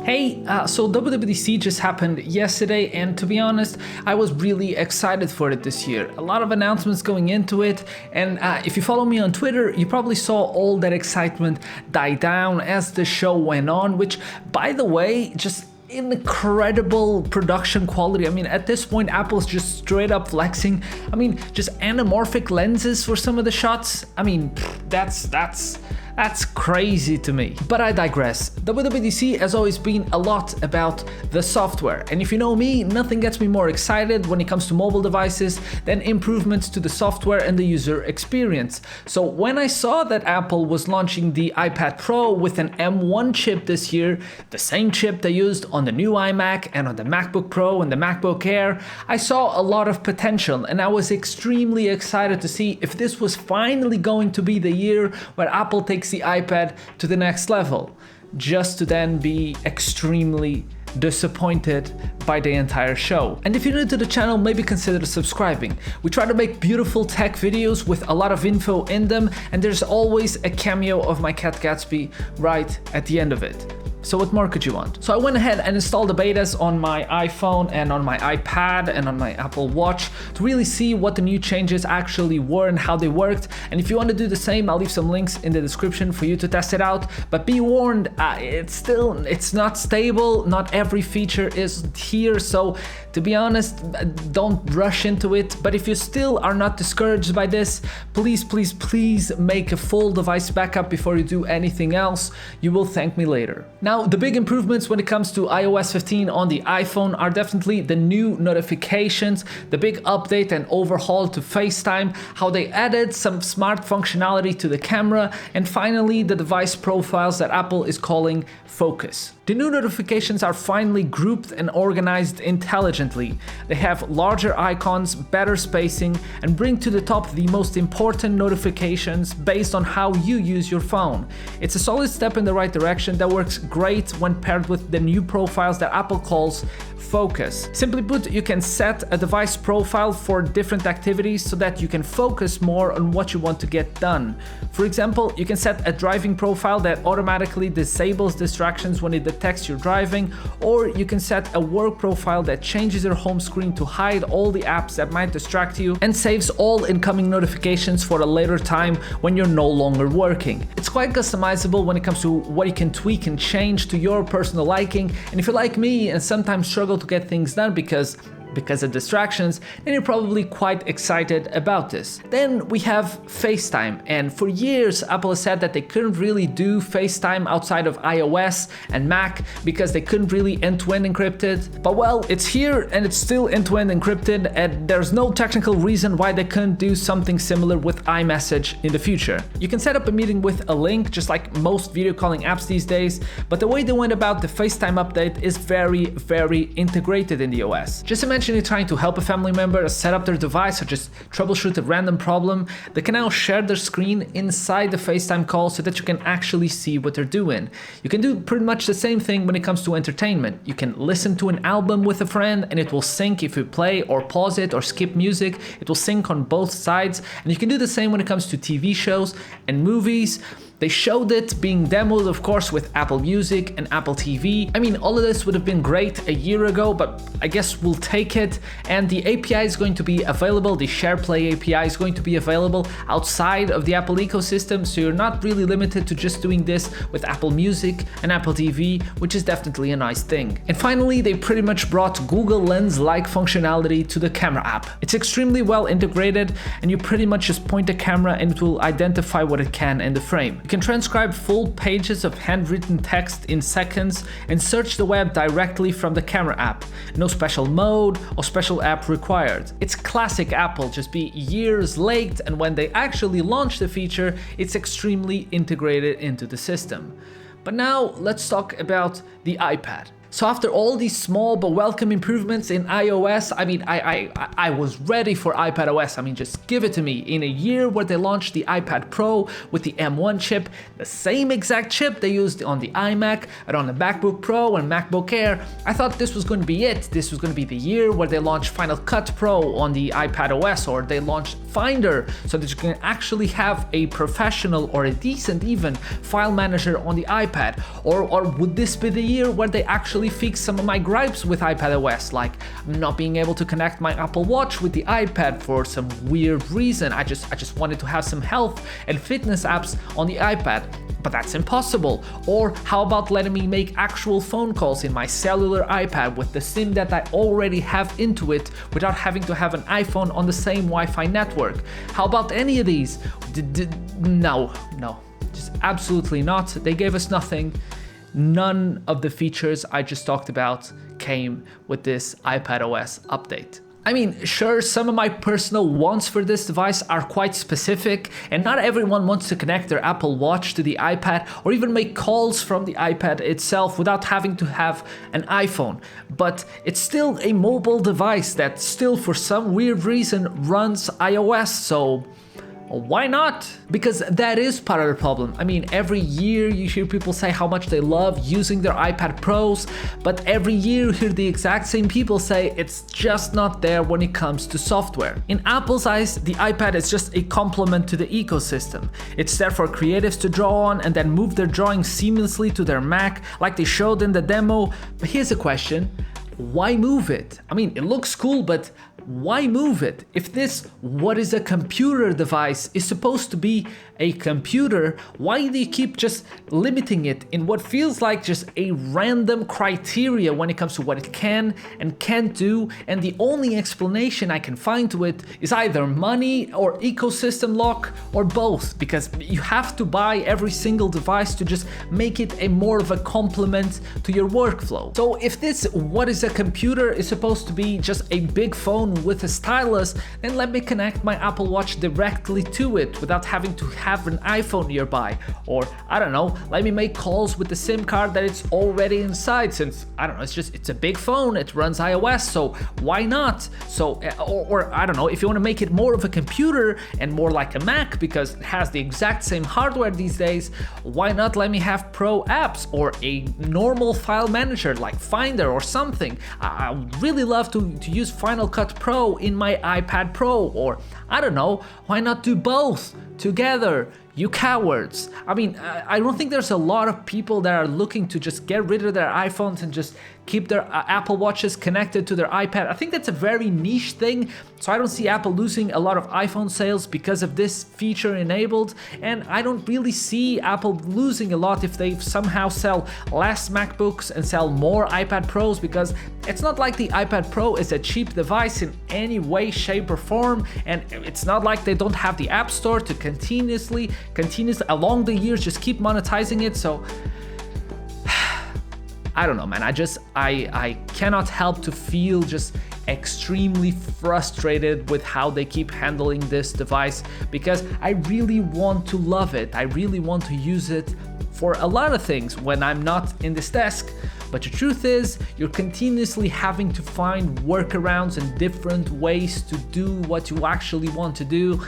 Hey, so WWDC just happened yesterday, and to be honest, I was really excited for it this year. A lot of announcements going into it, and if you follow me on Twitter, you probably saw all that excitement die down as the show went on, which, by the way, just incredible production quality. I mean, at this point, Apple's just straight up flexing. I mean, just anamorphic lenses for some of the shots. I mean, that's crazy to me. But I digress. WWDC has always been a lot about the software, and if you know me, nothing gets me more excited when it comes to mobile devices than improvements to the software and the user experience. So when I saw that Apple was launching the iPad Pro with an M1 chip this year, the same chip they used on the new iMac and on the MacBook Pro and the MacBook Air, I saw a lot of potential, and I was extremely excited to see if this was finally going to be the year where Apple takes the iPad to the next level, just to then be extremely disappointed by the entire show. And if you're new to the channel, maybe consider subscribing. We try to make beautiful tech videos with a lot of info in them, and there's always a cameo of my cat Gatsby right at the end of it. So what more could you want? So I went ahead and installed the betas on my iPhone and on my iPad and on my Apple Watch to really see what the new changes actually were and how they worked. And if you want to do the same, I'll leave some links in the description for you to test it out. But be warned, it's not stable. Not every feature is here. So to be honest, don't rush into it. But if you still are not discouraged by this, please make a full device backup before you do anything else. You will thank me later. Now, the big improvements when it comes to iOS 15 on the iPhone are definitely the new notifications, the big update and overhaul to FaceTime, how they added some smart functionality to the camera, and finally the device profiles that Apple is calling Focus. The new notifications are finally grouped and organized intelligently. They have larger icons, better spacing, and bring to the top the most important notifications based on how you use your phone. It's a solid step in the right direction that works great when paired with the new profiles that Apple calls Focus. Simply put, you can set a device profile for different activities so that you can focus more on what you want to get done. For example, you can set a driving profile that automatically disables distractions when it detects you're driving, or you can set a work profile that changes your home screen to hide all the apps that might distract you and saves all incoming notifications for a later time when you're no longer working. It's quite customizable when it comes to what you can tweak and change to your personal liking, and if you're like me and sometimes struggle to get things done because of distractions, then you're probably quite excited about this. Then we have FaceTime, and for years Apple has said that they couldn't really do FaceTime outside of iOS and Mac because they couldn't really end-to-end encrypt it. But well, it's here and it's still end-to-end encrypted, and there's no technical reason why they couldn't do something similar with iMessage in the future. You can set up a meeting with a link, just like most video calling apps these days, but the way they went about the FaceTime update is very integrated in the OS. Just imagine you're trying to help a family member set up their device or just troubleshoot a random problem. They can now share their screen inside the FaceTime call so that you can actually see what they're doing. You can do pretty much the same thing when it comes to entertainment. You can listen to an album with a friend and it will sync if you play or pause it or skip music. It will sync on both sides, and you can do the same when it comes to TV shows and movies. They showed it being demoed, of course, with Apple Music and Apple TV. I mean, all of this would have been great a year ago, but I guess we'll take it. And the API is going to be available, the SharePlay API is going to be available outside of the Apple ecosystem, so you're not really limited to just doing this with Apple Music and Apple TV, which is definitely a nice thing. And finally, they pretty much brought Google Lens-like functionality to the camera app. It's extremely well integrated, and you pretty much just point the camera and it will identify what it can in the frame. You can transcribe full pages of handwritten text in seconds and search the web directly from the camera app. No special mode or special app required. It's classic Apple, just be years late, and when they actually launch the feature, it's extremely integrated into the system. But now let's talk about the iPad. So after all these small but welcome improvements in iOS, I mean, I was ready for iPadOS. I mean, just give it to me. In a year where they launched the iPad Pro with the M1 chip, the same exact chip they used on the iMac and on the MacBook Pro and MacBook Air, I thought this was going to be it. This was going to be the year where they launched Final Cut Pro on the iPadOS, or they launched Finder so that you can actually have a professional or a decent even file manager on the iPad. Or would this be the year where they actually fix some of my gripes with iPadOS, like not being able to connect my Apple Watch with the iPad for some weird reason? I just wanted to have some health and fitness apps on the iPad, but that's impossible. Or how about letting me make actual phone calls in my cellular iPad with the SIM that I already have into it without having to have an iPhone on the same Wi-Fi network? How about any of these? No, just absolutely not. They gave us nothing. None of the features I just talked about came with this iPadOS update. I mean, sure, some of my personal wants for this device are quite specific, and not everyone wants to connect their Apple Watch to the iPad or even make calls from the iPad itself without having to have an iPhone. But it's still a mobile device that still, for some weird reason, runs iOS, so why not? Because that is part of the problem. I mean, every year you hear people say how much they love using their iPad Pros, but every year you hear the exact same people say it's just not there when it comes to software. In Apple's eyes, the iPad is just a complement to the ecosystem. It's there for creatives to draw on and then move their drawings seamlessly to their Mac, like they showed in the demo. But here's a question: why move it? I mean, it looks cool, but why move it? If this what is a computer device is supposed to be a computer, why do you keep just limiting it in what feels like just a random criteria when it comes to what it can and can't do? And the only explanation I can find to it is either money or ecosystem lock or both, because you have to buy every single device to just make it a more of a complement to your workflow. So if this what is a computer is supposed to be just a big phone with a stylus, then let me connect my Apple Watch directly to it without having to have an iPhone nearby. Or I don't know, let me make calls with the SIM card that it's already inside, since I don't know, it's a big phone, it runs iOS, so why not? So or I don't know, if you want to make it more of a computer and more like a Mac because it has the exact same hardware these days, why not let me have pro apps or a normal file manager like Finder or something? I would really love to use Final Cut Pro in my iPad Pro, or I don't know, why not do both together? You cowards. I mean, I don't think there's a lot of people that are looking to just get rid of their iPhones and just keep their Apple Watches connected to their iPad. I think that's a very niche thing, so I don't see Apple losing a lot of iPhone sales because of this feature enabled, and I don't really see Apple losing a lot if they somehow sell less MacBooks and sell more iPad Pros, because it's not like the iPad Pro is a cheap device in any way, shape or form, and it's not like they don't have the App Store to continuously along the years just keep monetizing it. So I don't know, man. I cannot help to feel just extremely frustrated with how they keep handling this device, because I really want to love it. I really want to use it for a lot of things when I'm not in this desk. But the truth is, you're continuously having to find workarounds and different ways to do what you actually want to do,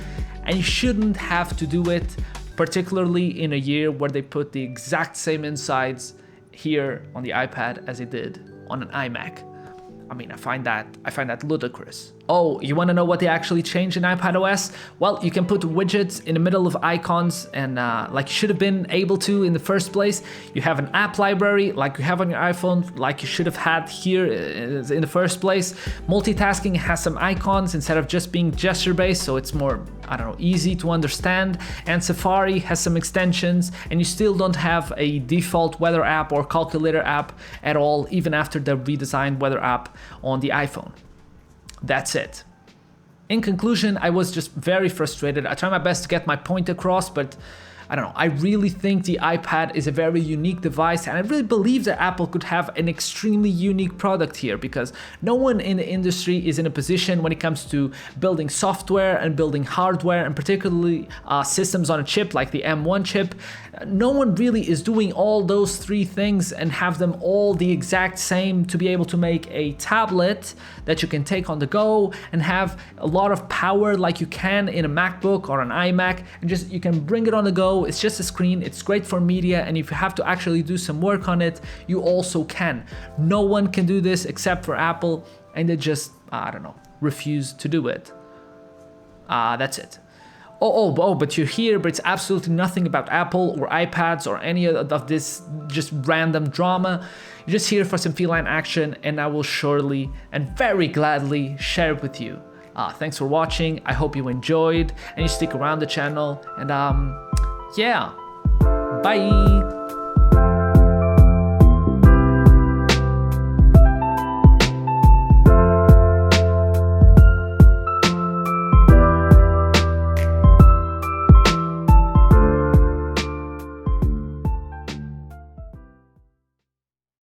and you shouldn't have to do it, particularly in a year where they put the exact same insides here on the iPad as it did on an iMac. I mean, I find that ludicrous. Oh, you want to know what they actually changed in iPadOS? Well, you can put widgets in the middle of icons, and like you should have been able to in the first place. You have an app library like you have on your iPhone, like you should have had here in the first place. Multitasking has some icons instead of just being gesture-based, so it's more, I don't know, easy to understand. And Safari has some extensions, and you still don't have a default weather app or calculator app at all, even after the redesigned weather app on the iPhone. That's it. In conclusion, I was just very frustrated. I tried my best to get my point across, but I don't know, I really think the iPad is a very unique device, and I really believe that Apple could have an extremely unique product here, because no one in the industry is in a position when it comes to building software and building hardware, and particularly systems on a chip like the M1 chip. No one really is doing all those three things and have them all the exact same to be able to make a tablet that you can take on the go and have a lot of power like you can in a MacBook or an iMac, and just you can bring it on the go. It's just a screen, it's great for media, and if you have to actually do some work on it, you also can. No one can do this except for Apple, and they just, I don't know, refuse to do it. That's it. But you're here, but it's absolutely nothing about Apple or iPads or any of this just random drama. You're just here for some Feline Action, and I will surely and very gladly share it with you. Thanks for watching. I hope you enjoyed and you stick around the channel, and yeah, bye.